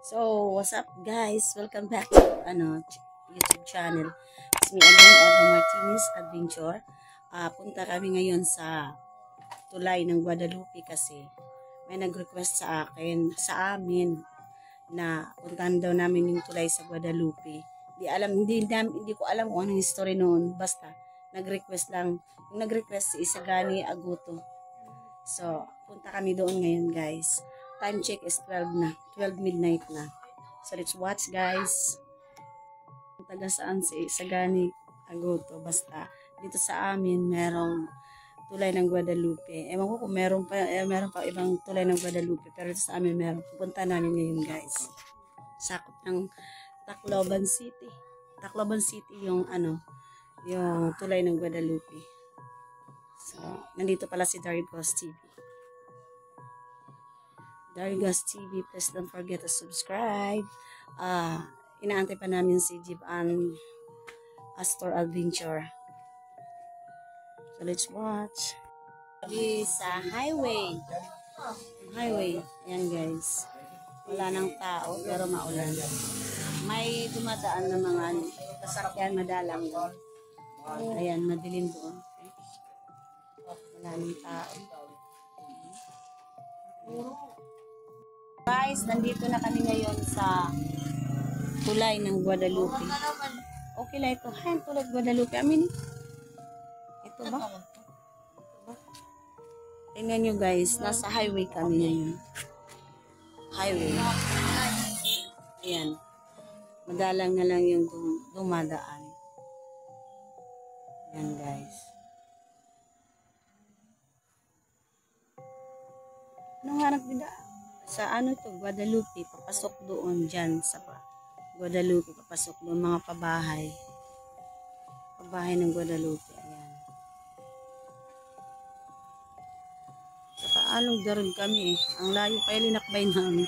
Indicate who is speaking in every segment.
Speaker 1: So, what's up guys? Welcome back to YouTube channel. It's me again, Eva Martinez Adventure. Punta kami ngayon sa tulay ng Guadalupe kasi may nag-request sa amin na puntahan daw namin yung tulay sa Guadalupe. Hindi ko alam kung anong history noon. Basta nag-request lang. Yung nag-request si Isagani Aguto. So, punta kami doon ngayon guys. Time check is 12 na. 12 midnight na. So, let's watch guys. Taga saan si Isagani Aguto. Basta, dito sa amin, merong tulay ng Guadalupe. Ewan ko kung meron pa ibang tulay ng Guadalupe. Pero dito sa amin, meron. Pupunta namin ngayon guys. Sakop ng Tacloban City. Tacloban City yung yung tulay ng Guadalupe. So, nandito pala si Darigos TV. Darigos TV, please don't forget to subscribe. Inaantay pa namin si Jivan Astor Adventure. So, let's watch. Sabi sa highway. Ayan guys. Wala nang tao, pero maulan. May dumadaan na mga sasakyan madalang doon. Ayan, madilim doon. Okay. Wala nang tao. Guys, nandito na kami ngayon sa tulay ng Guadalupe. Okay lang ito. Hay, tulay Guadalupe. Amin. Ito ba? Tingnan nyo guys, nasa highway kami ngayon. Highway. Ayan. Madalang na lang yung dumadaan. Ayan guys. Anong harap nila? Sa to, Guadalupe, papasok doon dyan sa Guadalupe, papasok doon mga pabahay. Pabahay ng Guadalupe, ayan. Saka anong daron kami ang layo pa linakbay namin.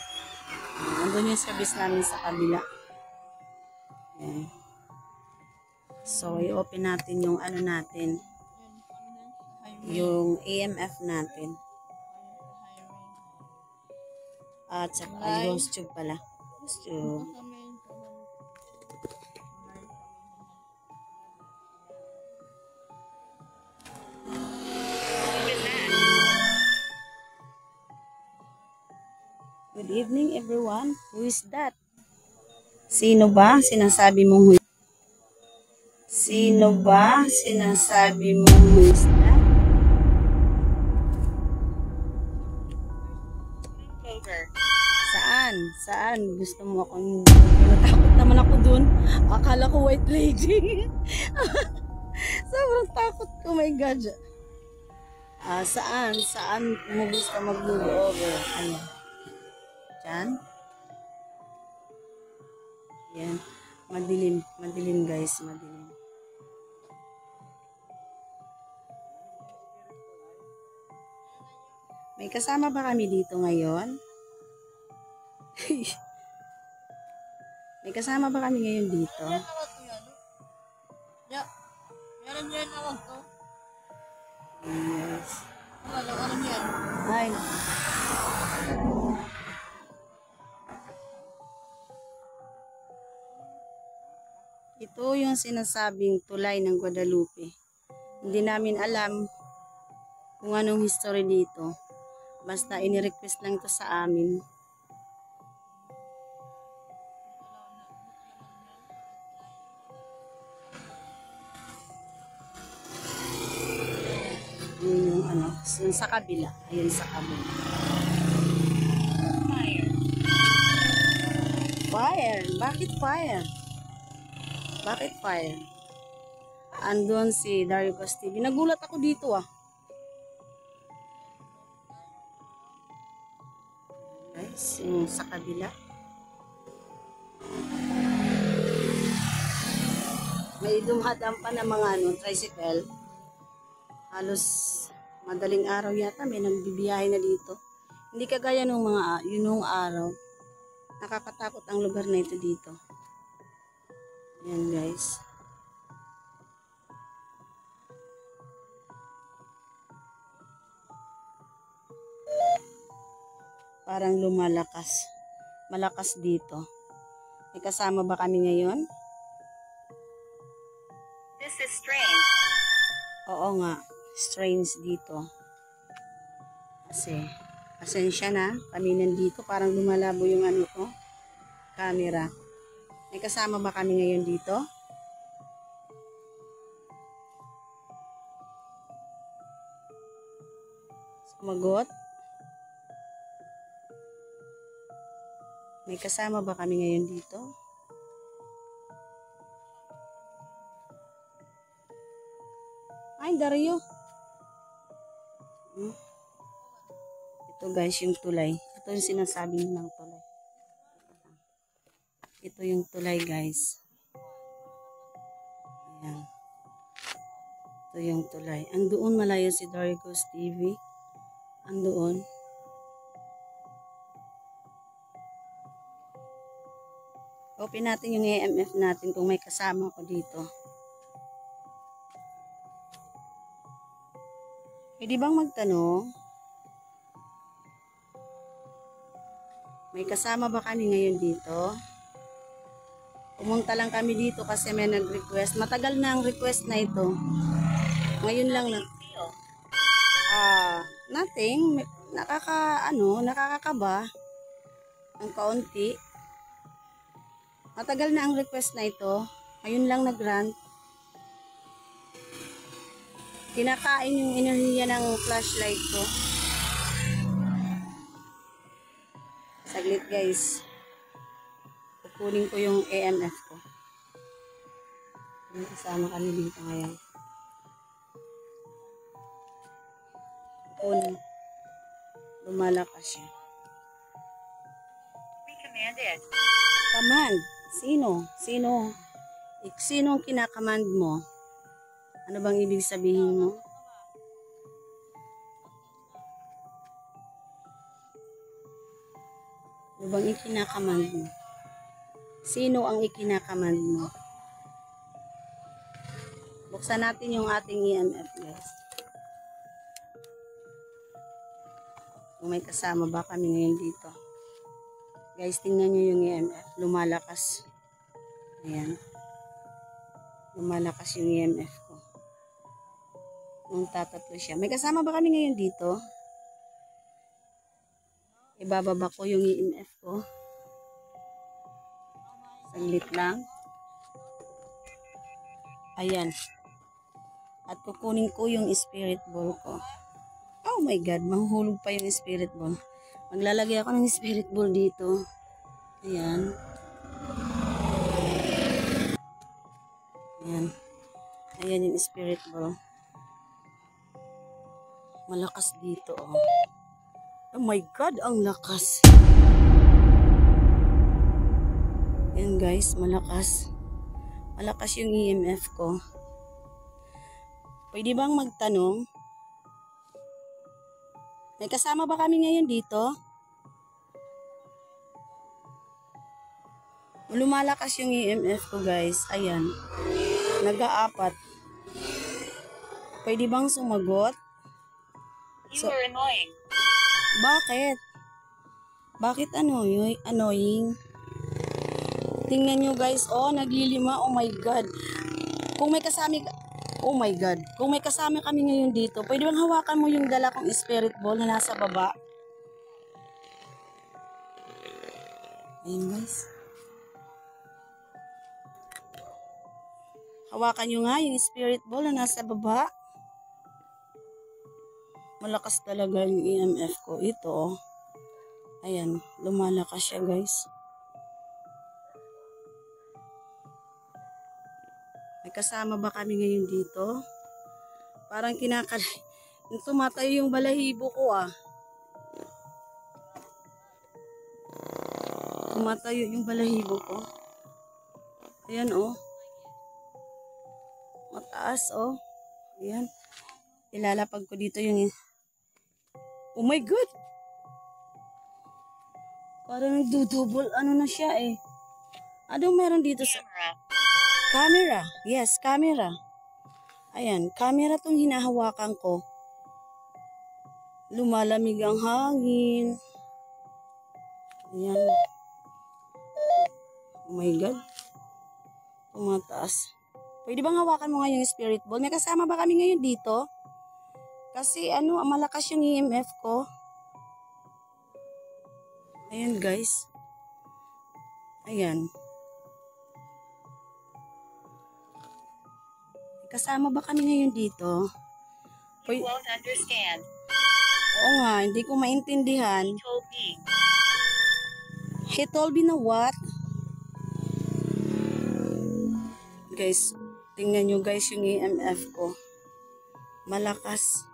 Speaker 1: Andun yung service namin sa kabila. Ayan. So, i-open natin yung natin, yung AMF natin. At saka yung tube pala. Tube. Good evening everyone. Who is that? Sino ba sinasabi mong Sino ba sinasabi mong who is that? Saan? Gusto mo akong natakot naman ako dun. Akala ko white lady. Sobrang takot ko, my God. Saan mo gusto mag-move over? Ayan. Diyan. Ayan. Madilim guys, madilim. May kasama ba kami dito ngayon? May kasama ba kami ngayon dito? Yes. Ay. Ito yung sinasabing tulay ng Guadalupe. Hindi namin alam kung anong history dito. Basta ini-request lang to sa amin. Yung sa kabila. Ayun sa kabila. Fire. Bakit fire? Bakit fire? Andun si Darigos TV. Nagulat ako dito Guys, yung sa kabila. May dumadaan pa na mga tricycle. Halos madaling araw yata may nagbibiyahe na dito. Hindi kagaya nung nung araw. Nakakatakot ang lugar na ito dito. Ayan guys. Parang lumalakas. malakas dito. May kasama ba kami ngayon?
Speaker 2: This is strange.
Speaker 1: Oo nga, strange dito. Kasi, pasensya na, kami nandito, parang lumalabo yung ano ko, camera. May kasama ba kami ngayon dito? Sumagot? May kasama ba kami ngayon dito? Ay, Dario. Ito guys, yung tulay. Ito yung sinasabi ng tulay. Ito yung tulay guys. Ayan. Ito yung tulay. Andoon malayo si Darigos TV. Andoon. Open natin yung EMF natin kung may kasama ko dito. Pwede bang magtanong? May kasama ba kami ngayon dito? Pumunta lang kami dito kasi may nag-request. Matagal na ang request na ito. Ngayon lang na. Nothing. Nakakakaba. Ang kaunti. Matagal na ang request na ito. Ngayon lang nag-grant. Kinakain yung enerhiya ng flashlight ko. Saglit guys. Kukunin ko yung EMF ko. Kasama kami dito ngayon. Kukunin. Lumalakas siya.
Speaker 2: We command it.
Speaker 1: Command. Sino? Sino ang kinakamand mo? Ano bang ibig sabihin mo? Ano bang ikinakamand mo? Sino ang ikinakamand mo? Buksan natin yung ating EMF guys. Kung may kasama ba kami ngayon dito. Guys, tingnan nyo yung EMF. Lumalakas. Ayan. Lumalakas yung EMF ko. Nung tatatlo siya. May kasama ba kami ngayon dito? Ibababa ko yung EMF ko. Saglit lang. Ayan. At kukunin ko yung spirit ball ko. Oh my God, mahuhulog pa yung spirit ball. Maglalagay ako ng spirit ball dito. Ayan. Ayan. Ayan yung spirit ball. Malakas dito, oh. Oh my God, ang lakas. Ayan guys, malakas. Malakas yung EMF ko. Pwede bang magtanong? May kasama ba kami ngayon dito? Lumalakas yung EMF ko guys. Ayan. Nag-aapat. Pwede bang sumagot?
Speaker 2: You are annoying.
Speaker 1: Bakit? Bakit annoying? Tingnan nyo guys. Oh, naglilima. Oh my God. Kung may kasama... Oh my God. Kung may kasama kami ngayon dito, pwede bang hawakan mo yung dala kong spirit ball na nasa baba? Ayun guys. Hawakan nyo nga yung spirit ball na nasa baba. Malakas talaga yung EMF ko. Ito oh. Ayan. Lumalakas siya guys. May kasama ba kami ngayon dito? Parang tumatayo yung balahibo ko ah. Tumatayo yung balahibo ko. Ayan oh. Mataas oh. Ayan. Ilalapag ko dito yung... Oh my God! Parang nagdudubol. Ano na siya eh. Anong meron dito sa... Camera. Yes, camera. Ayan, camera tong hinahawakan ko. Lumalamig ang hangin. Ayan. my God. Tumataas. Pwede bang hawakan mo nga yung spirit ball? May kasama ba kami ngayon dito? Kasi ano, malakas yung EMF ko. Ayan guys. Ayan. May kasama ba kami ngayon dito?
Speaker 2: You won't understand.
Speaker 1: Oo nga, hindi ko maintindihan.
Speaker 2: He told me.
Speaker 1: He told me na what? Guys, tingnan nyo guys yung EMF ko. Malakas.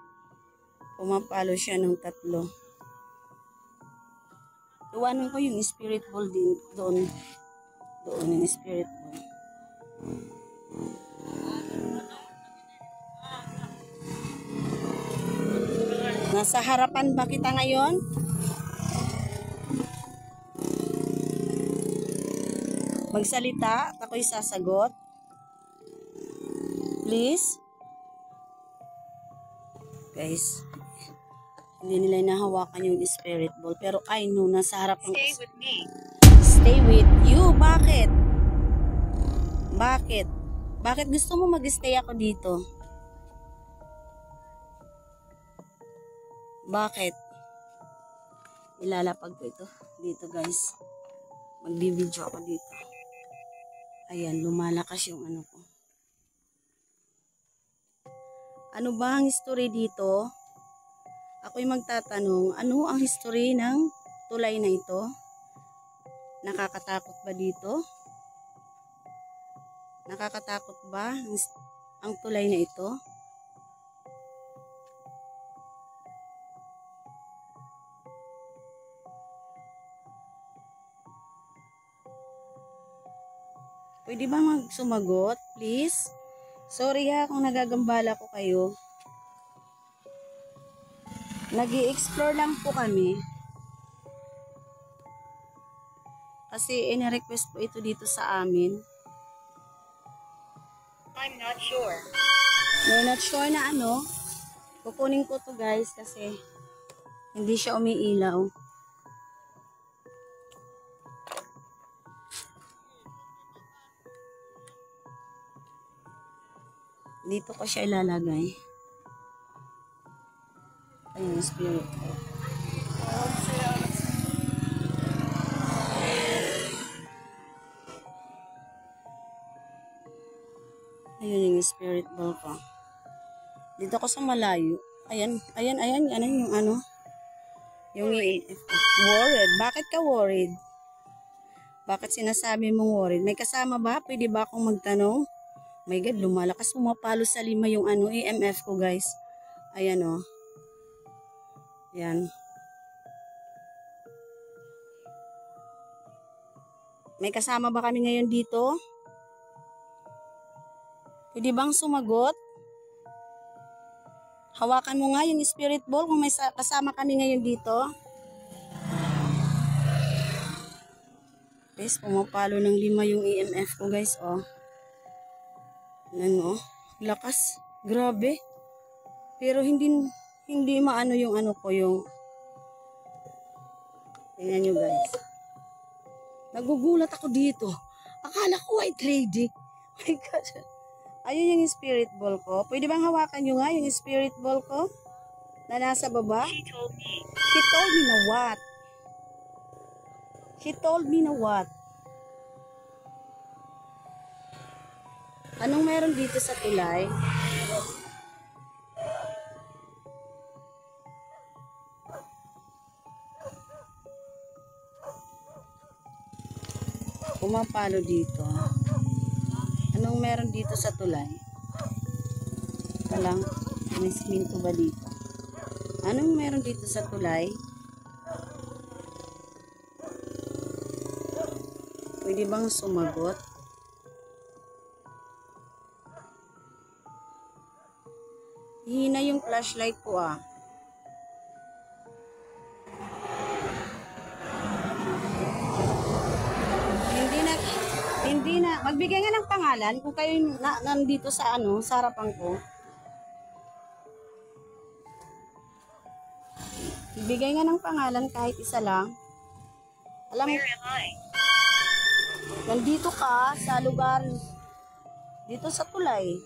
Speaker 1: Pumapalo siya ng 3. Iwanan ko yung spirit ball din doon. Doon yung spirit ball. Nasa harapan ba kita ngayon? Magsalita at ako'y sasagot. Please. Guys, hindi nila inahawakan yung spirit ball. Pero I know, nasa harapan.
Speaker 2: Stay with me.
Speaker 1: Stay with you? Bakit? Bakit? Bakit gusto mo mag-stay ako dito? Bakit? Ilalapag ko ito. Dito guys. Magbibidyo ako dito. Ayan, lumalakas yung ano ko. Ano ba ang history dito? Ako'y magtatanong, ano ang history ng tulay na ito? Nakakatakot ba dito? Nakakatakot ba ang tulay na ito? Pwede ba magsumagot, please? Sorry ha kung nagagambala ko kayo. Nag-i-explore lang po kami. Kasi ina-request po ito dito sa amin.
Speaker 2: I'm not sure.
Speaker 1: You're not sure na ano? Kukunin ko to guys kasi hindi siya umiilaw. Dito ko siya ilalagay. Ayun, spirit ko. Ayun yung spirit ball ko. Dito ko sa malayo. Ayan, ayan, ayan, ano yung ano? Yung EMF. Worried. Bakit ka worried? Bakit sinasabi mong worried? May kasama ba? Pwede ba akong magtanong? My God, lumalakas, pumapalo sa 5 yung ano, EMF ko guys. Ayan o. Oh. Ayan. May kasama ba kami ngayon dito? Pwede bang sumagot? Hawakan mo nga yung spirit ball kung may kasama kami ngayon dito. Guys, pumapalo ng 5 yung EMF ko guys, oh. Ano, lakas. Grabe. Pero hindi maano yung ano ko yung. Tingnan nyo guys. Nagugulat ako dito. Akala ko white lady. My God. Ayun yung spirit ball ko. Pwede bang hawakan nyo nga yung spirit ball ko? Na nasa baba?
Speaker 2: She told me.
Speaker 1: She told me na what? She told me na what? Anong meron dito sa tulay? Pumapalo dito. Anong meron dito sa tulay? Talang, may siminto ba dito? Anong meron dito sa tulay? Pwede bang sumagot? Hina yung flashlight ko ah. Hindi na. Magbigay nga ng pangalan kung kayo nandito sa ano, sa harapan ko. Bigay nga ng pangalan kahit isa lang. Alam mo,
Speaker 2: Where am I?
Speaker 1: Nandito ka sa lugar, dito sa tulay.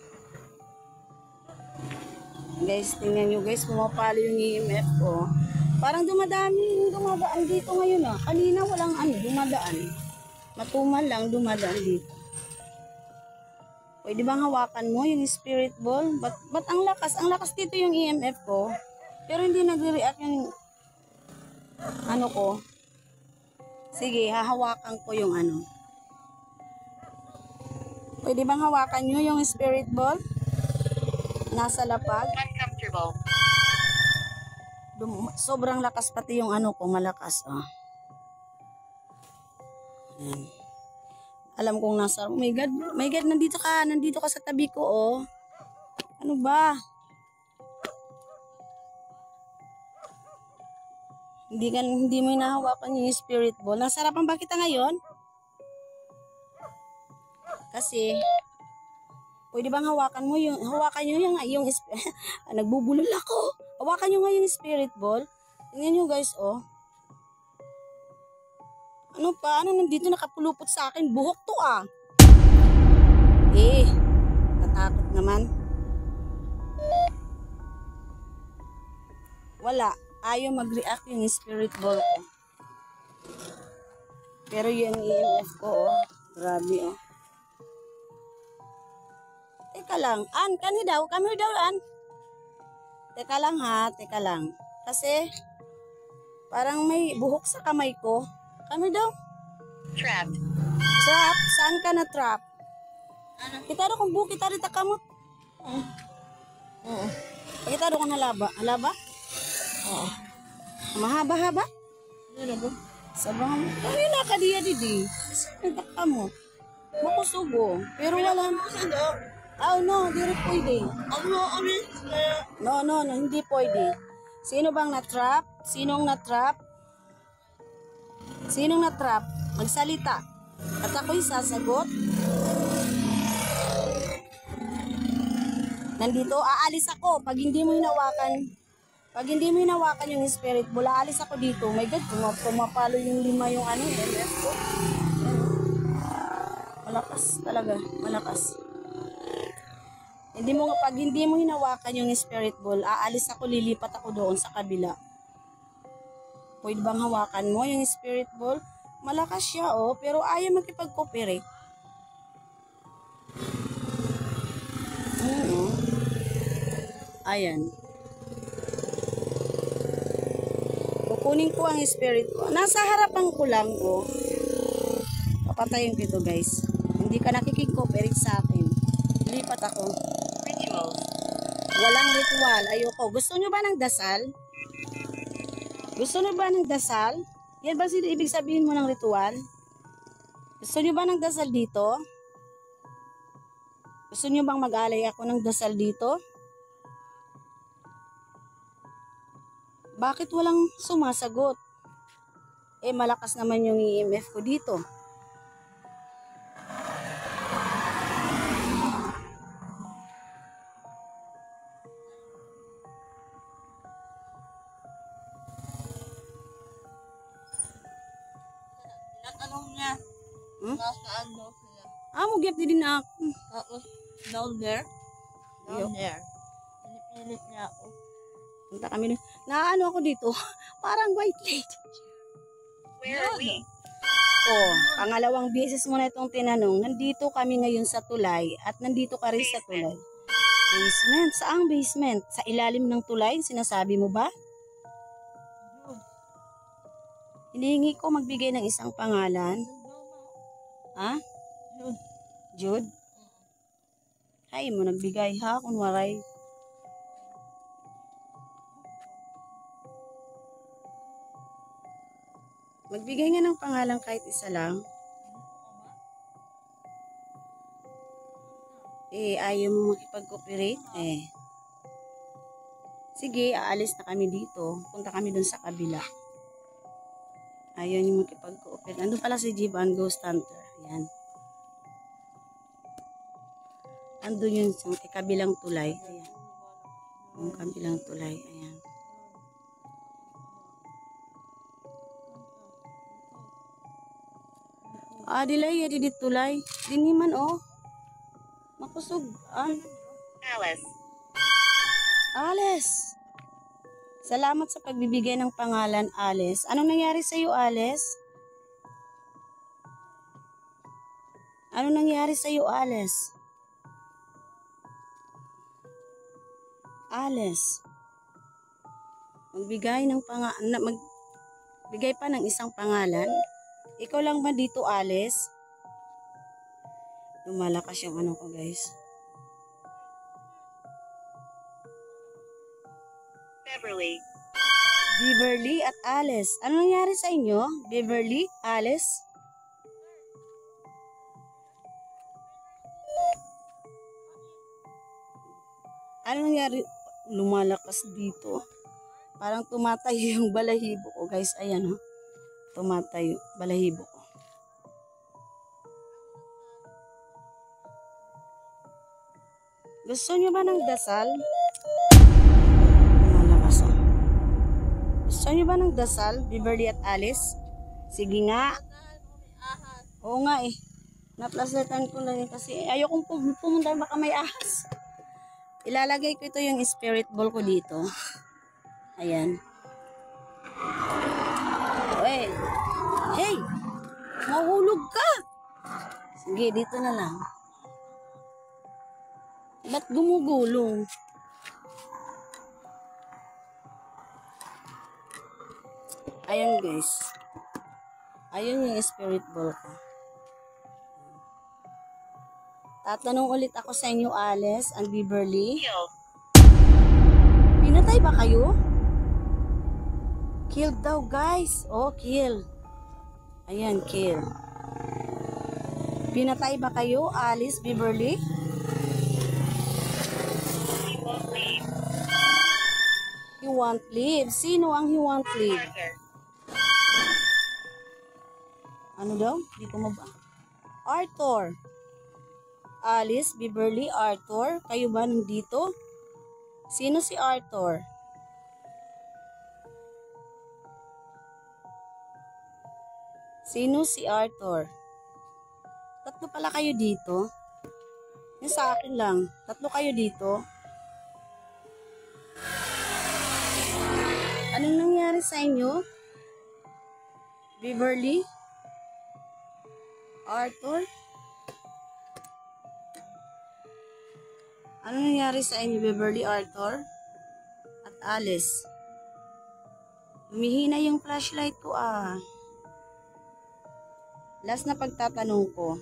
Speaker 1: Guys, tingnan nyo guys, pumapalo yung EMF ko. Parang dumadami yung dumadaan dito ngayon ah. Kanina walang dumadaan. Matumal lang dumadaan dito. Pwede bang hawakan mo yung spirit ball? Ba't ang lakas? Ang lakas dito yung EMF ko. Pero hindi nagre-react yung ko. Sige, hahawakan ko yung Pwede bang hawakan nyo yung spirit ball? Nasa lapag.
Speaker 2: Uncomfortable.
Speaker 1: Sobrang lakas pati yung ko, malakas. Oh. Ayan. Alam kong nasa, oh my God, nandito ka sa tabi ko, oh. Ano ba? Hindi mo hinahawakan yung spirit ball. Nasarapan ba kita ngayon? Kasi, pwede bang hawakan nyo yung nagbubulol ako. Hawakan nyo nga yung spirit ball. Tingnan nyo guys, oh. Ano nandito nakapulupot sa akin? Buhok to ah. Tatakot naman. Wala. Ayaw mag-react yung spirit ball ko. Pero yung EMF ko, oh. Grabe, oh. Teka lang. Come here daw, An. Teka lang ha, teka lang. Kasi, parang may buhok sa kamay ko. Come here daw.
Speaker 2: Trapped.
Speaker 1: Trap? Saan ka na trap? Kita rin kung buhok, kita rin takamot. Kita rin kung halaba. Halaba? Oo. Mahaba-haba? Sabang, wala ka diya didi. Nagtakamot. Makusugo. Pero wala. Oh no, di rin pwede. No, hindi pwede. Sino bang na-trap? Sinong na-trap? Sinong na-trap? Magsalita. At ako'y sasagot. Nandito, aalis ako. Pag hindi mo hinawakan yung spirit ball, aalis ako dito. Oh my God, pumapalo yung 5 yung EMF ko. Malakas talaga, malakas. Pag hindi mo hinawakan yung spirit ball, aalis ako, lilipat ako doon sa kabila. Pwede bang hawakan mo yung spirit ball? Malakas siya, oh, pero ayaw makipag-cooperate. Ayan. Kukunin ko ang spirit ko. Nasa harapan ko lang, oh. Papatayin ko ito, guys. Hindi ka nakikig-cooperate sa akin. Lipat ako.
Speaker 2: Rituals.
Speaker 1: Walang ritual. Ayoko. Gusto nyo ba ng dasal? Gusto nyo ba ng dasal? Yan ba ibig sabihin mo ng ritual? Gusto nyo ba ng dasal dito? Gusto nyo bang mag-alay ako ng dasal dito? Bakit walang sumasagot? Malakas naman yung EMF ko dito.
Speaker 3: Tanong niya, nasaan daw sila?
Speaker 1: Mugyap din ako.
Speaker 3: Tapos, down there?
Speaker 1: Yo.
Speaker 3: Down there. Pinipilit niya ako.
Speaker 1: Punta kami nun. Naano ako dito. Parang white lady.
Speaker 2: Where are we?
Speaker 1: Pangalawang beses mo na itong tinanong. Nandito kami ngayon sa tulay at nandito ka rin sa tulay. Basement? Saang basement? Sa ilalim ng tulay? Sinasabi mo ba? Hinihingi ko magbigay ng isang pangalan. Ha? Jude? Hay mo nagbigay ha, kunwaray. Magbigay nga ng pangalan kahit isa lang. Ayaw mo makipag-cooperate Sige, aalis na kami dito. Punta kami dun sa kabila. Ayaw niyo makipag-cooperate. Andun pala si Jivan Ghost Hunter. Ayan. Andun yun sa kabilang tulay. Ayan. Yung kabilang tulay. Ayan. Dilay, didit tulay. Diniman, oh. Makusog.
Speaker 2: Alice.
Speaker 1: Alice. Salamat sa pagbibigay ng pangalan, Alice. Anong nangyari sa iyo, Alice? Anong nangyari sa iyo, Alice? Alice. Magbigay pa ng isang pangalan. Ikaw lang ba dito, Alice? Lumalakas yung ano ko, guys.
Speaker 2: Beverly.
Speaker 1: Beverly at Alice. Ano nangyari sa inyo? Beverly, Alice? Ano nangyari? Lumalakas dito. Parang tumatayo yung balahibo ko, guys. Ayan, oh. Tumatayo. Balahibo ko. Gusto niyo ba ng dasal? Lumalakas, oh. Gusto niyo ba ng dasal, Beverly at Alice? Sige nga. Oo nga, eh. Naplasetan ko lang kasi ayokong pumunta, baka may ahas. Ilalagay ko ito yung spirit ball ko dito. Ayan. Hey! Hey! Mahulog ka! Sige, dito na lang. Ba't gumugulong? Ayan, guys. Ayun yung spirit ball ko. Tatanong ulit ako sa inyo, Alice and Beverly.
Speaker 2: Kill.
Speaker 1: Pinatay ba kayo? Kill daw, guys. Oh, kill. Ayan, kill. Pinatay ba kayo, Alice, Beverly?
Speaker 2: He won't leave.
Speaker 1: He won't leave. Sino ang he won't leave?
Speaker 2: Arthur.
Speaker 1: Ano daw? Hindi ko maba. Arthur. Alice, Beverly, Arthur. Kayo ba nandito? Sino si Arthur? Sino si Arthur? Tatlo pala kayo dito. Yung sa akin lang. Tatlo kayo dito. Anong nangyari sa inyo? Beverly? Arthur? Ano nangyari sa inyo, Beverly, Arthur? At Alice? Lumihina yung flashlight ko, ah. Last na pagtatanong ko.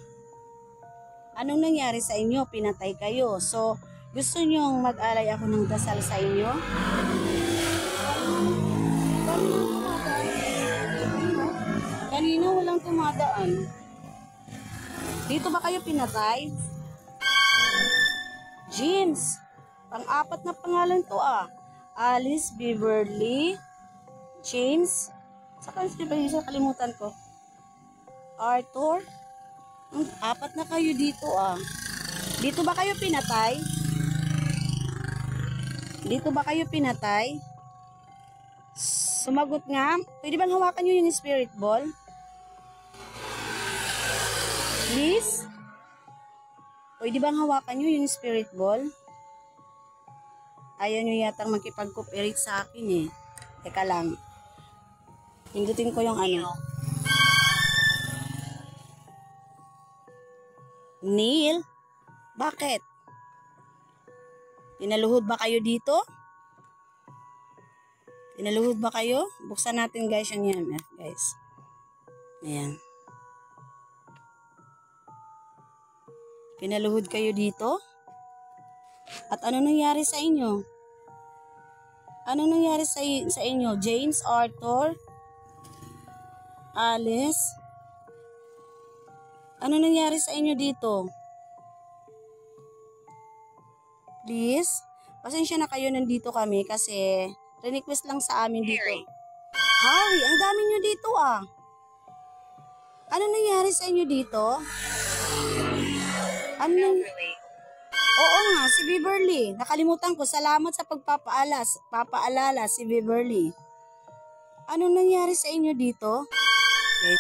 Speaker 1: Anong nangyari sa inyo? Pinatay kayo. So, gusto nyong mag-alay ako ng dasal sa inyo? Kanina walang tumadaan. Dito ba kayo pinatay? James. Pang-apat na pangalan to, ah. Alice, Beverly, James. Saka ba yung kalimutan ko? Arthur. Apat na kayo dito, ah. Dito ba kayo pinatay? Dito ba kayo pinatay? Sumagot nga. Pwede bang hawakan nyo yung spirit ball? Please? Pwede bang hawakan nyo yung spirit ball? Ayaw nyo yatang makipag-cooperate sa akin, eh. Teka lang. Hindutin ko yung ano. Neil? Bakit? Pinaluhod ba kayo dito? Pinaluhod ba kayo? Buksan natin, guys, yung EMF, guys. Ayan. Pinaluhod kayo dito? At ano nangyari sa inyo? Ano nangyari sa inyo? James, Arthur, Alice? Ano nangyari sa inyo dito? Please? Pasensya na kayo, nandito kami kasi request lang sa amin dito.
Speaker 2: Harry.
Speaker 1: Harry, ang dami nyo dito, ah. Ano nangyari sa inyo dito? Ano?
Speaker 2: Beverly.
Speaker 1: Oo nga, si Beverly. Nakalimutan ko. Salamat sa papaalala si Beverly. Ano nangyari sa inyo dito? Yes.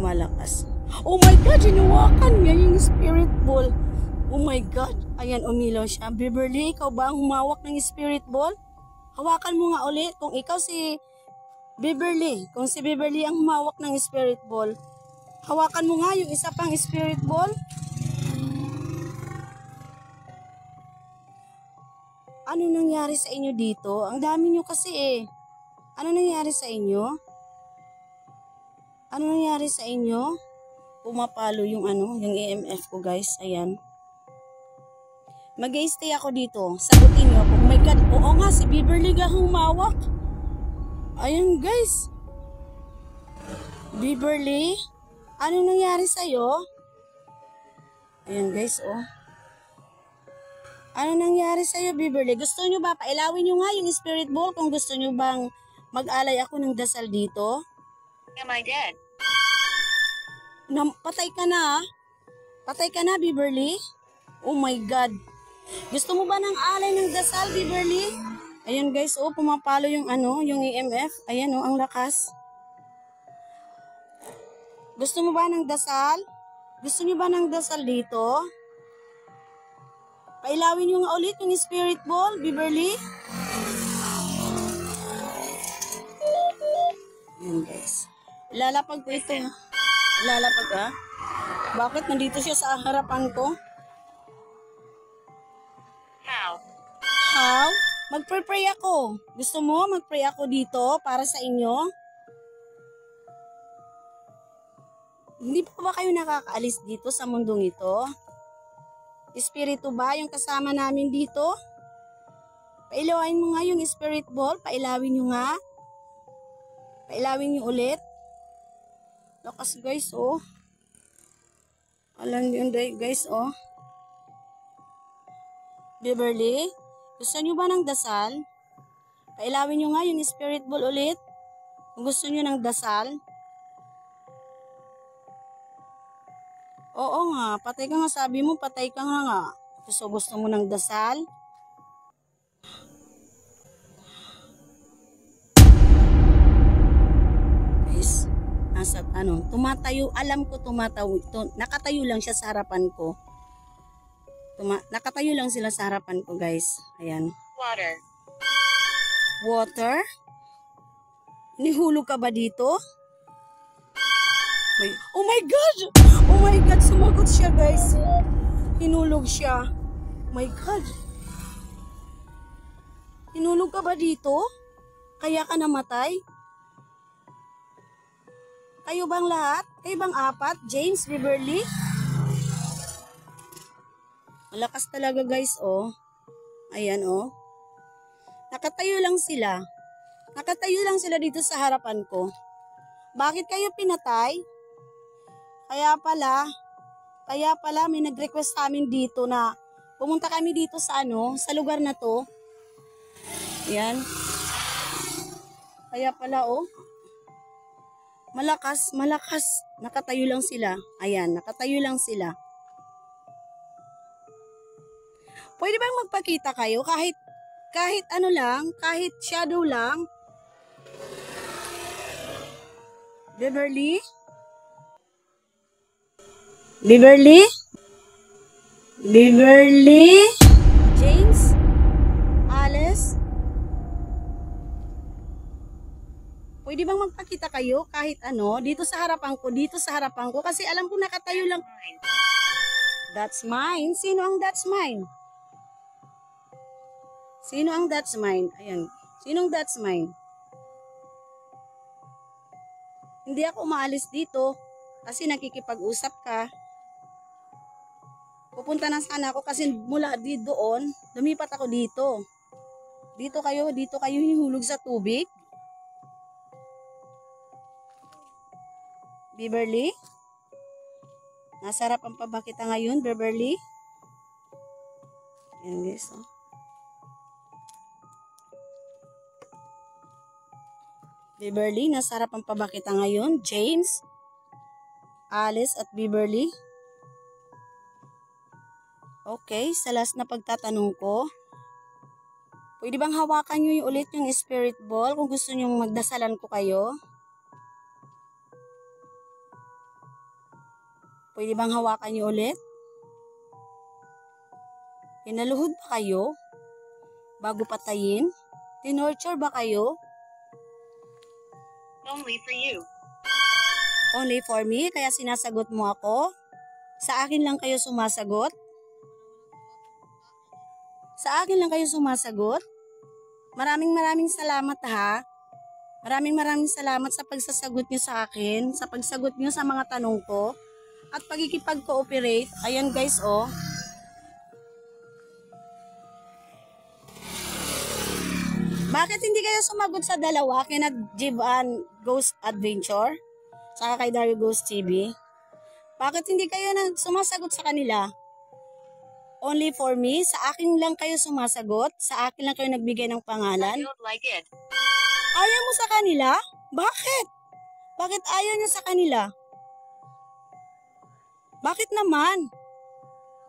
Speaker 1: lumalakas. Oh my God, hinawakan niya yung spirit ball. Oh my God, ayan, umilaw siya. Beverly, ikaw ba ang humawak ng spirit ball? Hawakan mo nga ulit. Kung ikaw si Beverly, kung si Beverly ang humawak ng spirit ball, hawakan mo nga yung isa pang spirit ball. Ano nangyari sa inyo dito? Ang dami nyo kasi eh. Ano nangyari sa inyo? Ano nangyari sa inyo? Pumapalo yung yung EMF ko, guys. Ayan. Mag-i-stay ako dito. Sagutin nyo. Oh my God. Oo nga, si Beverly nga humawak. Ayan, guys. Beverly, ano nangyari sa'yo? Ayan, guys, oh. Ano nangyari sa'yo, Beverly? Gusto nyo ba? Pailawin nyo nga yung spirit ball kung gusto nyo bang mag-alay ako ng dasal dito.
Speaker 2: Am I dead?
Speaker 1: Patay ka na, ah. Patay ka na, Beverly. Oh my God. Gusto mo ba ng alay ng dasal, Beverly? Ayan, guys, oh, pumapalo yung yung EMF. Ayan, oh, ang lakas. Gusto mo ba ng dasal? Gusto niyo ba ng dasal dito? Pailawin nyo nga ulit yung spirit ball, Beverly. Ayan, guys. Lalapag ko ito. Lalapag, ha? Bakit nandito siya sa harapan ko?
Speaker 2: How?
Speaker 1: How? Mag-pray ako. Gusto mo mag-pray ako dito para sa inyo? Hindi pa ba kayo nakakaalis dito sa mundong ito? Espiritu ba yung kasama namin dito? Pailawin mo nga yung spirit ball. Pailawin nyo nga. Pailawin nyo ulit. Lakas, guys, oh. Alam nyo, guys, oh. Beverly, gusto nyo ba ng dasal? Pailawin nyo nga yung spirit ball ulit. Kung gusto nyo ng dasal. Oo nga, patay ka nga, sabi mo, patay ka nga. Gusto mo ng dasal? Guys, nasa tumatayo, alam ko nakatayo lang siya sa harapan ko. Nakatayo lang sila sa harapan ko, guys. Ayan.
Speaker 2: Water.
Speaker 1: Water? Nihulog ka ba dito? Oh my God! Oh my God! Sumagot siya, guys. Hinulog siya. Oh my God. Hinulog ka ba dito? Kaya ka namatay? Kayo bang lahat? Kayo bang apat? James, Beverly? Malakas talaga, guys, oh. Ayan, oh. Nakatayo lang sila. Nakatayo lang sila dito sa harapan ko. Bakit kayo pinatay? Kaya pala may nag-request sa amin dito na pumunta kami dito sa sa lugar na to. Ayan. Kaya pala, oh. Malakas. Nakatayo lang sila. Ayan, nakatayo lang sila. Pwede bang magpakita kayo kahit ano lang, kahit shadow lang? Beverly? Beverly? Beverly? James? Alice? Pwede bang magpakita kayo kahit dito sa harapan ko, kasi alam ko nakatayo lang.
Speaker 2: Mine.
Speaker 1: That's mine? Sino ang that's mine? Sino ang that's mine? Ayan. Sinong that's mine? Hindi ako umaalis dito kasi nakikipag-usap ka. Pupunta na sana ako kasi mula doon, lumipat ako dito. Dito kayo hinulog sa tubig. Beverly? Nasa harapan pa ba kita ngayon, Beverly? Ayan, guys, oh. Beverly, nasa harapan pa ba kita ngayon? James, Alice at Beverly? Okay, sa last na pagtatanong ko, pwede bang hawakan nyo ulit yung spirit ball kung gusto nyo magdasalan ko kayo? Pwede bang hawakan niyo ulit? Pinaluhod ba kayo? Bago patayin? Tinorture ba kayo?
Speaker 2: Only for you.
Speaker 1: Only for me? Kaya sinasagot mo ako? Sa akin lang kayo sumasagot? Sa akin lang kayo sumasagot? Maraming salamat ha. Maraming salamat sa pagsasagot niyo sa akin, sa pagsagot niyo sa mga tanong ko, at pagkikipag-cooperate. Ayan guys, oh. Bakit hindi kayo sumagot sa dalawa kina Jivan Ghost Adventure saka kay Dario Ghost TV? Bakit hindi kayo sumasagot sa kanila? Only for me? Sa akin lang kayo sumasagot? Sa akin lang kayo nagbigay ng
Speaker 2: I
Speaker 1: pangalan?
Speaker 2: don't like it.
Speaker 1: Ayaw mo sa kanila? Bakit? Bakit ayaw niyo sa kanila? Bakit naman?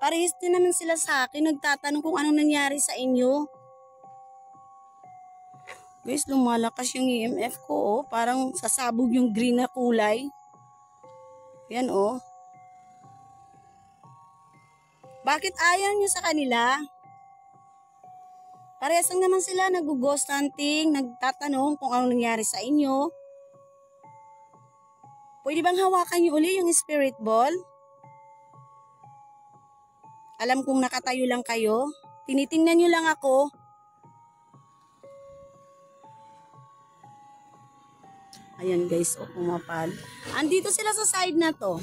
Speaker 1: Parehas din naman sila sa akin, nagtatanong kung anong nangyari sa inyo. Guys, lumalakas yung EMF ko, oh. Parang sasabog yung green na kulay. Yan, oh. Bakit ayaw nyo sa kanila? Parehas lang naman sila, nag-ghost hunting, nagtatanong kung anong nangyari sa inyo. Pwede bang hawakan nyo uli yung spirit ball? Alam kong nakatayo lang kayo. Tinitingnan nyo lang ako. Ayan guys, oh, pumapal. Andito sila sa side na to.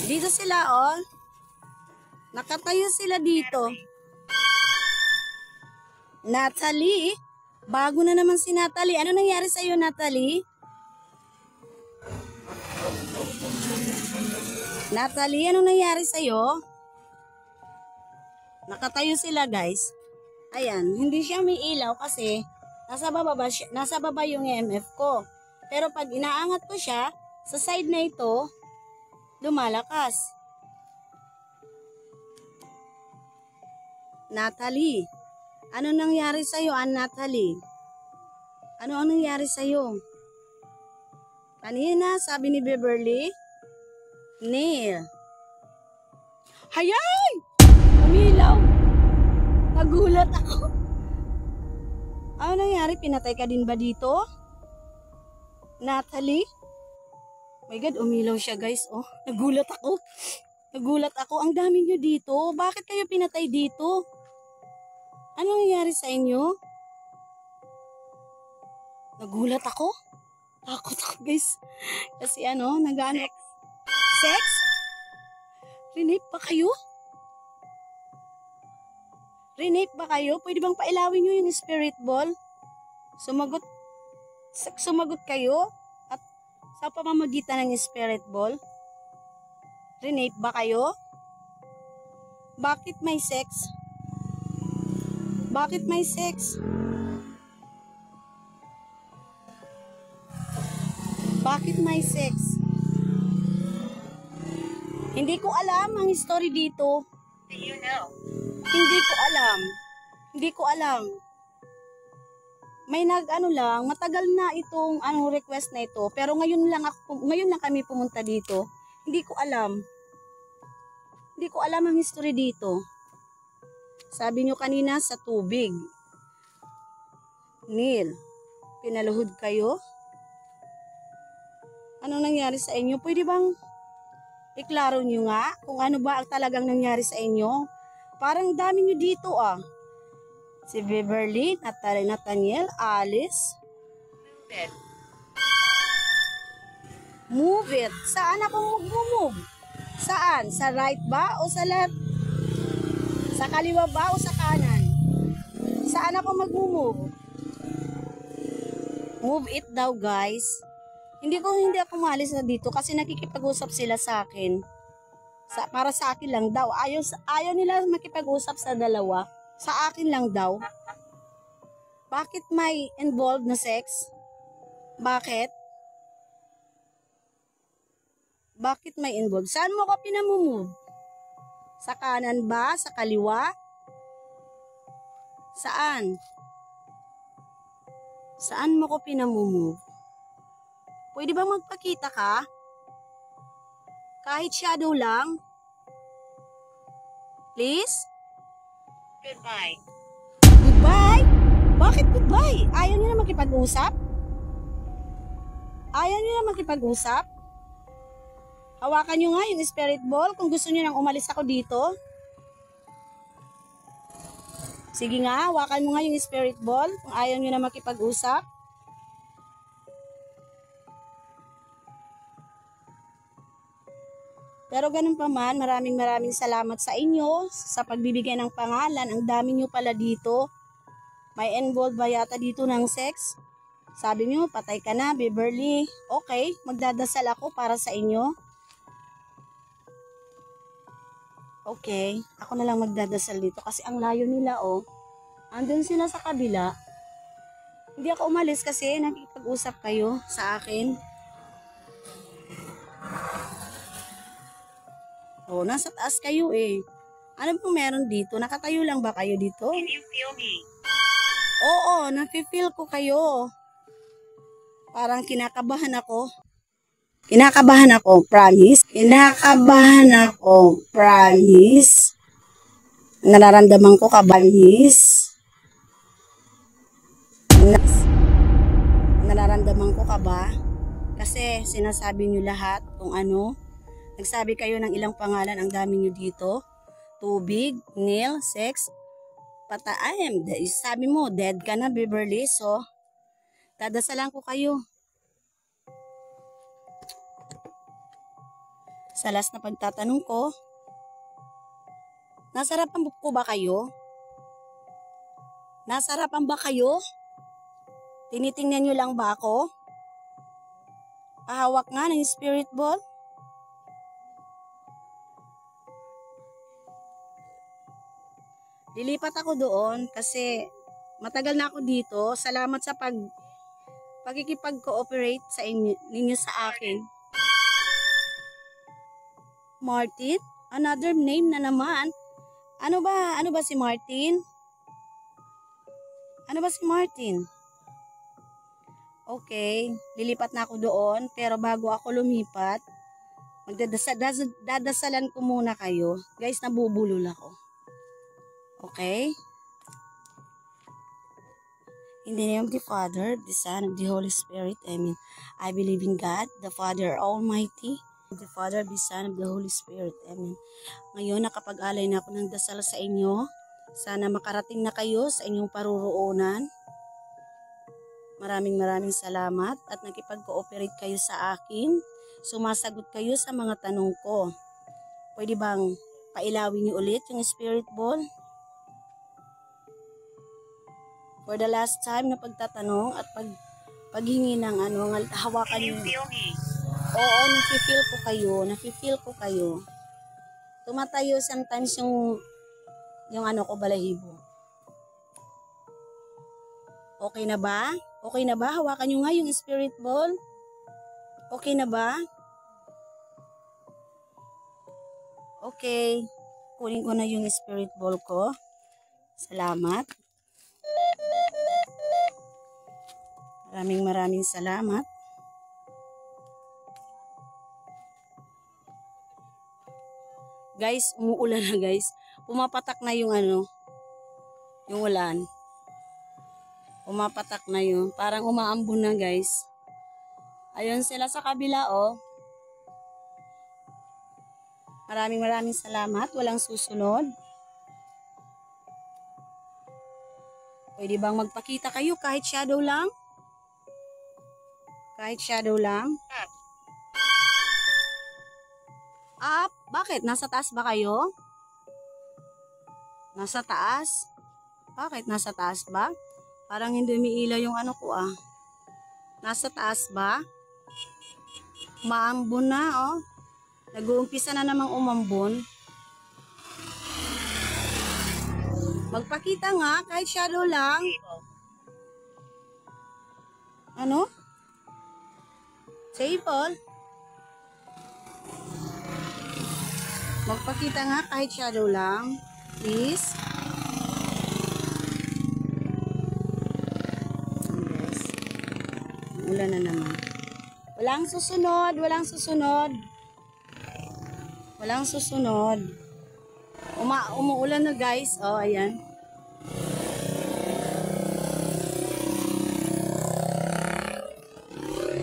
Speaker 1: Dito sila, oh. Nakatayo sila dito. Natalie? Bago na naman si Natalie. Ano nangyari sa iyo, Natalie? Natalie, ano nangyari sa iyo? Nakatayo sila, guys. Ayan, hindi siya may ilaw kasi nasa baba yung EMF ko. Pero pag inaangat ko siya, sa side na ito, lumalakas. Natalie, ano nangyari sa'yo, Natalie? Ano ang nangyari sa'yo? Kanina, sabi ni Beverly, Neil. Hayay! Umilaw! Nagulat ako. Ano nangyari? Pinatay ka din ba dito? Natalie? My God, umilaw siya guys. Oh, nagulat ako. Nagulat ako. Ang dami nyo dito. Bakit kayo pinatay dito? Ano nangyari sa inyo? Nagulat ako. Takot ako guys. Kasi ano, nag-ano. Sex? Rinape ba kayo? Rinape ba kayo? Pwede bang pailawin nyo yung spirit ball? Sumagot kayo? At sa pamamagitan ng spirit ball? Rinape ba kayo? Bakit may sex? Bakit may sex? Bakit may sex? Hindi ko alam ang story dito.
Speaker 2: Do you know?
Speaker 1: Hindi ko alam. Hindi ko alam. May matagal na itong request na ito, pero ngayon lang kami pumunta dito. Hindi ko alam. Hindi ko alam ang history dito. Sabi nyo kanina sa tubig. Neil, pinaluhod kayo? Anong nangyari sa inyo? Pwede bang iklaro nyo nga kung ano ba ang talagang nangyari sa inyo? Parang dami nyo dito ah. Si Beverly, Nathaniel, Alice.
Speaker 2: Move it.
Speaker 1: Move it. Saan ako mag-move? Saan? Sa right ba o sa left? Sa kaliwa ba o sa kanan? Saan ako mag-move? Move it daw guys. Hindi ako maalis na dito kasi nakikipag-usap sila sa akin. Para sa akin lang daw. Ayaw nila makipag-usap sa dalawa. Sa akin lang daw. Bakit may involved na sex? Bakit? Bakit may involved? Saan mo ko pinamumove? Sa kanan ba? Sa kaliwa? Saan? Saan mo ko pinamumove? Pwede ba magpakita ka? Kahit shadow lang. Please?
Speaker 2: Goodbye.
Speaker 1: Goodbye? Bakit goodbye? Ayaw niyo na makipag-usap? Ayaw niyo na makipag-usap? Hawakan niyo nga yung spirit ball kung gusto niyo nang umalis ako dito. Sige nga, hawakan mo nga yung spirit ball kung ayaw niyo na makipag-usap. Pero ganun pa man, maraming salamat sa inyo sa pagbibigay ng pangalan. Ang dami nyo pala dito. May involved ba yata dito ng sex? Sabi nyo, patay ka na, Beverly. Okay, magdadasal ako para sa inyo. Okay, ako na lang magdadasal dito kasi ang layo nila, oh. Andun sila sa kabila. Hindi ako umalis kasi nakikipag-usap kayo sa akin. Oh, nasa taas kayo eh. Ano pong meron dito? Nakatayo lang ba kayo dito?
Speaker 2: Can you feel me?
Speaker 1: Oo, nafe-feel ko kayo. Parang kinakabahan ako. Kinakabahan ako, promise. Kinakabahan ako, promise. Nararamdaman ko ka, promise. Nararamdaman ko ka ba? Kasi sinasabi niyo lahat kung ano. Nagsabi kayo ng ilang pangalan, ang dami nyo dito. Tubig, nail, sex, pataim. Sabi mo, dead ka na, Beverly. So, dadasalan ko kayo. Sa last na pagtatanong ko, nasarapan ko ba kayo? Nasarapan ba kayo? Tinitingnan nyo lang ba ako? Pahawak nga ng spirit ball. Lilipat ako doon kasi matagal na ako dito. Salamat sa pagkikipag-cooperate sa ninyo sa akin. Martin? Another name na naman. Ano ba si Martin? Ano ba si Martin? Okay, lilipat na ako doon. Pero bago ako lumipat, dadasalan ko muna kayo. Guys, nabubulol ako. Okay? In the name of the Father, the Son, and the Holy Spirit, Amen. I believe in God, the Father Almighty, the Father, the Son, and the Holy Spirit, Amen. Ngayon, nakapag-alay na ako ng dasal sa inyo. Sana makarating na kayo sa inyong paruroonan. Maraming salamat at nakipag-cooperate kayo sa akin. Sumasagot kayo sa mga tanong ko. Pwede bang pailawin niyo ulit yung spirit ball? For the last time na pagtatanong at paghingi ng hawakan
Speaker 2: Can you
Speaker 1: niyo.
Speaker 2: feel me?
Speaker 1: Oo, nafe-feel ko kayo. Tumatayo sometimes yung balahibo. Okay na ba? Okay na ba? Hawakan niyo nga yung spirit ball. Okay na ba? Okay. Kunin ko na yung spirit ball ko. Salamat. Maraming salamat. Guys, umuulan na guys. Pumapatak na yung yung ulan. Pumapatak na yun. Parang umaambon na guys. Ayun sila sa kabila oh. Maraming salamat. Walang susunod. Pwede bang magpakita kayo kahit shadow lang? Kahit shadow lang? Up? Bakit? Nasa taas ba kayo? Nasa taas? Bakit? Nasa taas ba? Parang hindi umiilaw yung ko ah. Nasa taas ba? Umaambon na oh. Nag-uumpisa na namang umambon. Magpakita nga kahit shadow lang. Ano? Table? Magpakita nga kahit shadow lang. Please. Yes. Ulan na naman. Walang susunod. Walang susunod. Umuulan na guys. Oh, ayan.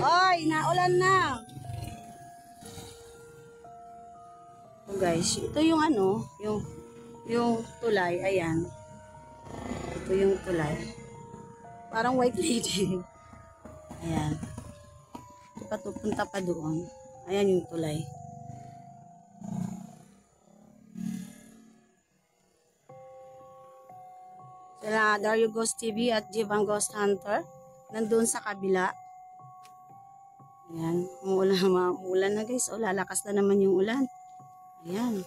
Speaker 1: Oy, naulan na. Oh, guys, ito yung ano, yung tulay, ayan. Ito yung tulay. Parang white lady. Ayan. Patupunta pa doon. Ayan yung tulay. Sila Dario Ghost TV at Jibang Ghost Hunter. Nandun sa kabila. Ayan. Umuulan na guys. O, lalakas na naman yung ulan. Ayan.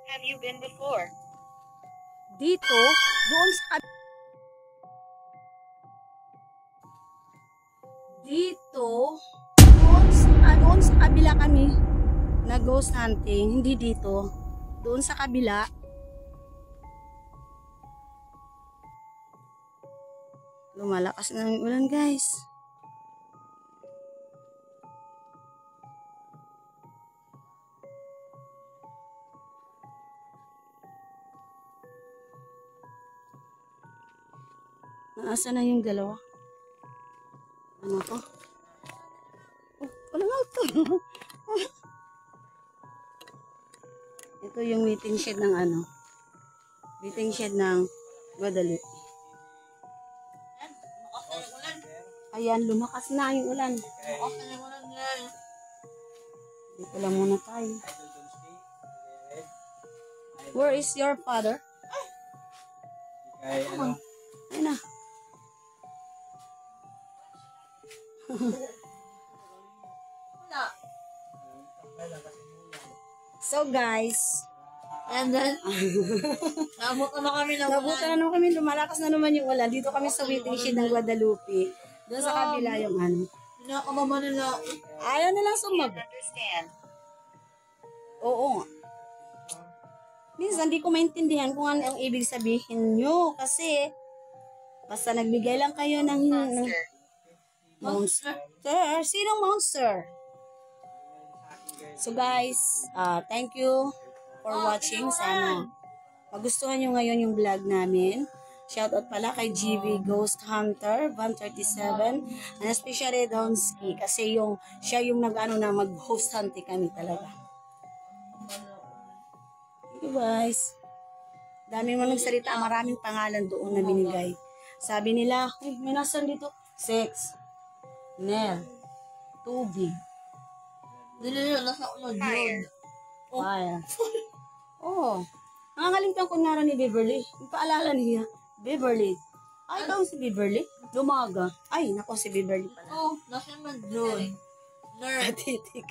Speaker 2: Have you been before?
Speaker 1: Dito, doon sa kabila. Dito, doon sa kabila kami na ghost hunting. Hindi dito. Doon sa kabila. Lumalakas na yung ulan guys. Naasa na yung dalawa? Ano to? Oh, wala nga ito. Ito yung meeting shed ng ano. Meeting shed ng Guadalupe. Ayan, lumakas na yung ulan. Dito lang muna tayo. Where is your father? Ayun na. So guys,
Speaker 3: And then, nabutan na kami ng
Speaker 1: nabutan na naman kami, lumalakas na naman yung ulan. Dito kami sa waiting shed ng Guadalupe. Doon sa kabila yung ano.
Speaker 3: Pinakamama nila.
Speaker 1: Ayaw nilang sumab.
Speaker 2: Understand.
Speaker 1: Oo nga. Minsan di ko maintindihan kung ano ang ibig sabihin nyo. Kasi, basta nagbigay lang kayo ng
Speaker 2: Monster.
Speaker 1: monster. Sinong monster? So guys, thank you for watching. Sana magustuhan nyo ngayon yung vlog namin. Shoutout pala kay GV Ghost Hunter 137 and especially Donsky kasi siya yung nag-ano na mag-host hunting kami talaga. Thank you guys. Dami mo nagsalita, maraming pangalan doon na binigay. Sabi nila, may nasan dito? Sex, Nel, tubig,
Speaker 3: Dili nila nasa unod yun.
Speaker 1: fire. Oh, nangangalimtan ko nga ni Beverly. Yung paalala niya, Beverly. Ay, ikaw si Beverly? Lumaga. Ay, nako si Beverly pala.
Speaker 3: Oh, nasa man yun. Nerd.
Speaker 1: Patitik.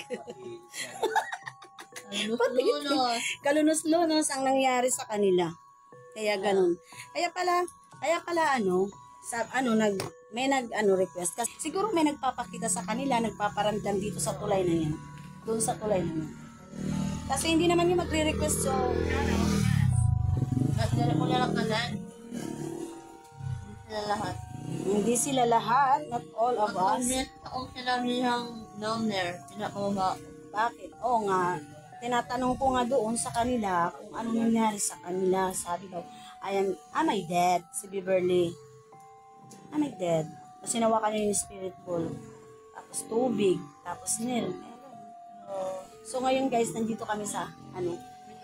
Speaker 3: Lunos.
Speaker 1: Kalunos-lunos ang nangyari sa kanila. Kaya ganun. Kaya pala request. Kasi siguro may nagpapakita sa kanila, nagpaparamdam dito sa tulay na yan. Doon sa tulay na yan. Kasi hindi naman yung magre-request so
Speaker 3: Nagdala ko na lang kanan. Sila lahat.
Speaker 1: hindi sila lahat, not all of us.
Speaker 3: Akong sinabi niyang down there, pinakababa.
Speaker 1: Bakit? Oo nga, tinatanong ko nga doon sa kanila kung ano nangyari sa kanila. Sabi daw, am I dead? Si Beverly. Am I dead? Kasi nawakan niya yung spirit ball. Tapos tubig. Tapos nil. So ngayon guys, nandito kami sa,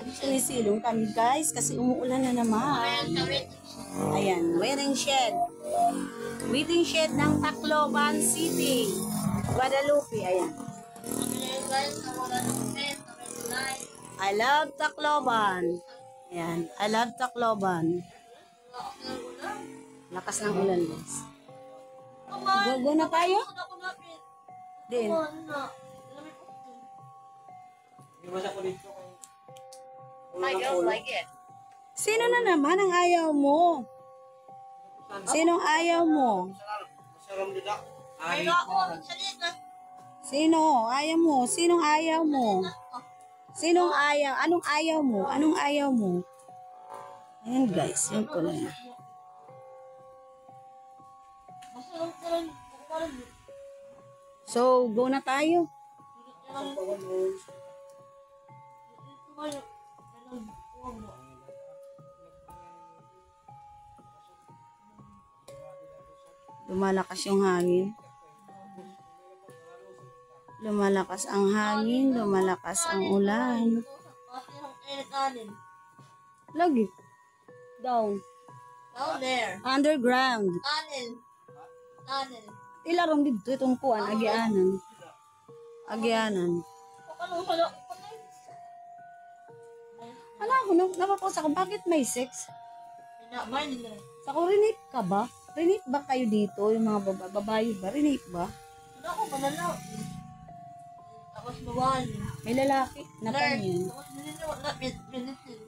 Speaker 1: sinisilong kami guys kasi umuulan na naman. Ayan, waiting shed. Waiting shed ng Tacloban City. Guadalupe, ayan. I love Tacloban. Ayan, I love Tacloban. Lakas ng ulan guys. Go na tayo? Din.
Speaker 2: I don't like it.
Speaker 1: Sino na naman ang ayaw mo? Sinong ayaw mo? Sino? Ayaw mo? Sinong ayaw mo? Sinong ayaw? Anong ayaw mo? Anong ayaw mo? Ayan guys, yun ko na yan. So, go na tayo. Lumalakas yung hangin. Lumalakas ang hangin, lumalakas ang ulan.
Speaker 3: Kasi ang init natin.
Speaker 1: Lagi. Down.
Speaker 3: Down there.
Speaker 1: Underground.
Speaker 3: Tunnel. Tunnel.
Speaker 1: Ilarong dito itong kuan, agianan. Agianan.
Speaker 3: Ano pala?
Speaker 1: Ala ako, napapost ako, bakit may sex?
Speaker 3: Pinamay nila.
Speaker 1: Sa ko, rinate ka ba? Rinate ba kayo dito, yung mga babae ba? Rinate ba?
Speaker 3: Ano ako manalaw? Tapos bawal.
Speaker 1: May lalaki na panyin.
Speaker 3: Tapos bilisin.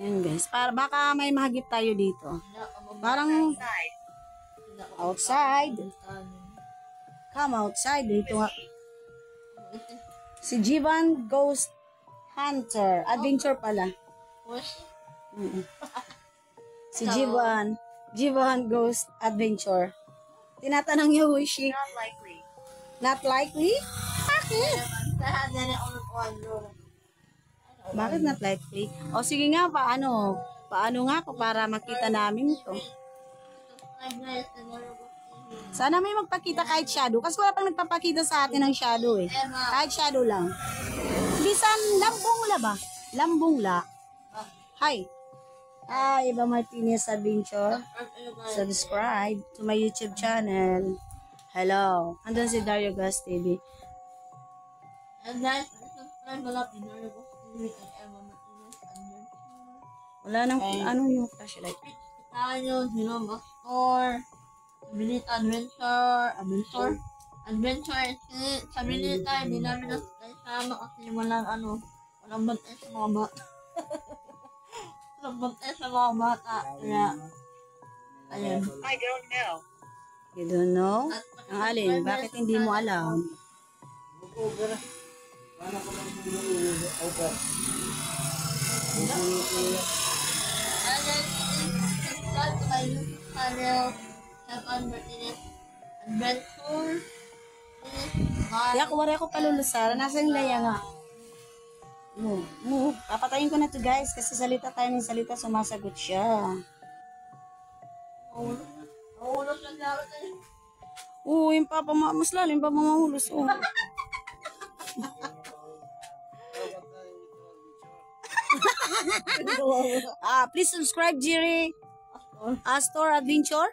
Speaker 1: Ayan guys, para baka may mahagip tayo dito. Parang
Speaker 2: Side.
Speaker 1: outside. Come outside. Dito nga. Si Jivan Ghost Hunter. Adventure pala. Mm-mm. Si Jivan. Jivan Ghost Adventure. Tinatanong niya, who is she?
Speaker 2: Not likely.
Speaker 1: Not likely? Bakit? Bakit not likely? O sige nga, paano? Paano nga po para makita namin ito? Sana may magpakita kahit shadow. Kasi wala pang nagpapakita sa atin ng shadow eh. Kahit shadow lang. Bisan lambong la ba? Lambong la. Hi. Hi, Eva Martinez Adventure. Subscribe to my YouTube channel. Hello. Andun si Dario Gas TV.
Speaker 3: And guys, subscribe mo lang pinarabos ni Emma Martinez Adventure.
Speaker 1: Wala nang ano yung flashlight.
Speaker 3: Tayo, Zero Store, Abilit Adventure, sa Abilita, hindi namin nasama kasi walang bantay sa mga bata. Walang bantay sa mga bata, kaya, ayun.
Speaker 2: I don't know.
Speaker 1: You don't know? Ang alin, bakit hindi mo alam?
Speaker 3: And then, subscribe to my YouTube channel, Emma Martinez Adventure.
Speaker 1: Kaya kuwari ako palulusara. Nasa yung laya nga. Papatayin ko na to guys kasi salita tayo ng salita, sumasagot siya.
Speaker 3: Mahulog lang dapat tayo.
Speaker 1: Oo, yung papa mas lalim pa mamahulus. Oo. Please subscribe, Jiri. Astor Adventure.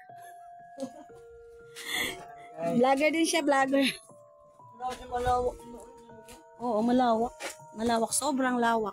Speaker 1: Vlogger din siya, vlogger.
Speaker 3: Malawak.
Speaker 1: Oo, malawak. Malawak, sobrang lawak.